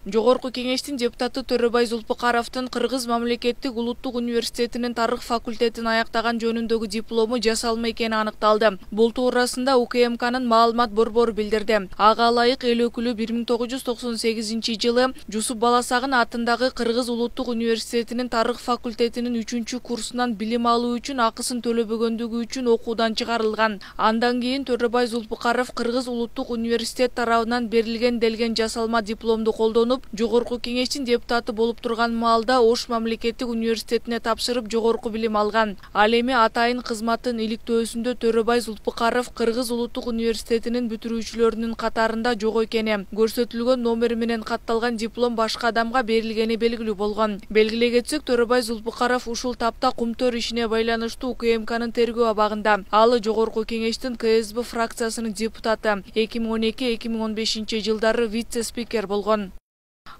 Жогорку кеңештин депутаты Төрөбай Зулпукаровдун Кыргыз мамлекеттик улуттук университетинин тарых факультетин аяктаган жөнүндөгү диплому жасалма экени аныкталды. Бул туурасында УКМКнын маалымат борбору билдирди. Ага ылайык эл өкүлү 1998-жылы Жусуп Баласагын атындагы Кыргыз улуттук университетинин тарых факультетинин 3-курсунан билим алуу үчүн акысын төлөбөгөндүгү үчүн окуудан чыгарылган. Андан кийин Төрөбай Зулпукаров Кыргыз улуттук университет тарабынан берилген делген жасалма дипломду колдонуп, Жогорку кеңештин депутаты болуп турган маалда Ош мамлекеттик университетине тапшырып жогорку билим алган. Ал эми атайын кызматтын иликтөөсүндө Төрөбай Зулпукаров Кыргыз улуттук университетинин бүтүрүүчүлөрүнүн катарында жок экени, көрсөтүлгөн номери менен катталган диплом башка адамга берилгени белгилүү болгон. Белгилей кетсек, Төрөбай Зулпукаров ушул тапта кумтөр ишине байланыштуу УКМКнын тергөө абагында. Ал Жогорку кеңештин КСБ фракциясынын депутаты, 2012-2015 жылдары вице-спикер болгон.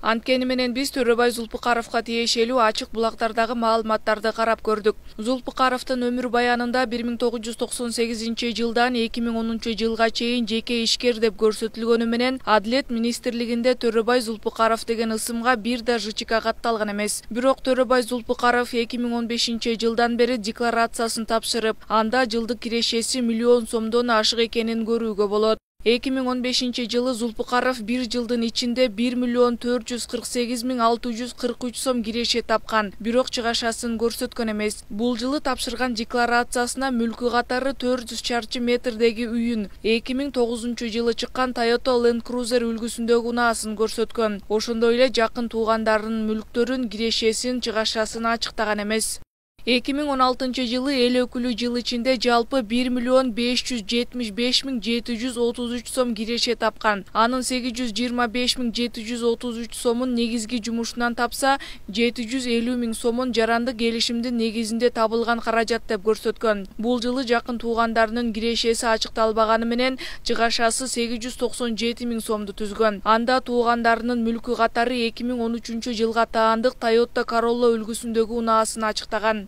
Анткени менен биз Төрөбай Зулпукаровго тиешелүү ачык булактардагы маалыматтарды карап көрдүк. Зулпукаровдун өмүр баянында 1998-жылдан 2010 жылга чейин жеке ишкер деп көрсөтүлгөнү менен Адилет министрлигинде Төрөбай Зулпукаров деген ысымга бир да ЖЧК катталган эмес. Бирок Төрөбай Зулпукаров 2015-жылдан бери декларациясын тапшырып, анда жылдык кирешеси миллион сомдон ашык экенин көрүүгө болот. 2015-жылы Зулпукаров бир жылдын ичинде 1.448.643 сом киреше тапкан, бирок чыгашасын көрсөткөн эмес. Бул жылы тапшырган декларациясына мүлкү катары 400 чарчы метрдеги үйүн, 2009-жылы чыккан Toyota Land Cruiser үлгүсүндөгү унаасын көрсөткөн. Ошондой эле жакын туугандарынын мүлктөрүн, кирешесин, чыгашасын ачыктаган эмес. 2016-жылы эл өкүлү жыл ичинде жалпы 1.575.733 сом киреше тапкан. Анын 825.733 сомун негизги жумушунан тапса, 750.000 сомун жарандык келишимдин негизинде табылган каражат деп көрсөткөн. Бул жылы жакын туугандарынын кирешеси ачыкталбаганы менен чыгашасы 897.000 сомду түзгөн. Анда туугандарынын мүлкү катары 2013-жылга таандык Toyota Corolla үлгүсүндөгү унаасын ачыктаган.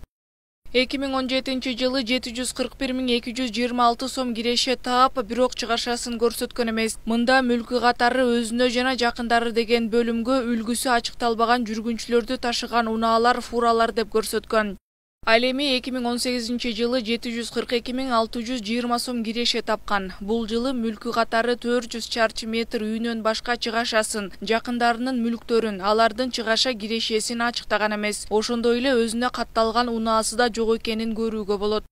2017-жылы 741.226 сом киреше таап, бирок чыгашасын көрсөткөн эмес. Мында мүлкү катары өзүнө жана жакындары деген бөлүмгө үлгүсү ачыкталбаган жүргүнчүлөрдү ташыган унаалар, фуралар деп көрсөткөн. Ал эми 2018-жылы 742.620 сом киреше тапкан. Бул жылы мүлкү катары 400 чарчы метр үйүнөн башка чыгашасын, жакындарынын мүлктөрүн, алардын чыгаша кирешесин ачыктаган эмес. Ошондой эле өзүнө катталган унаасы да жок экенин көрүүгө болот.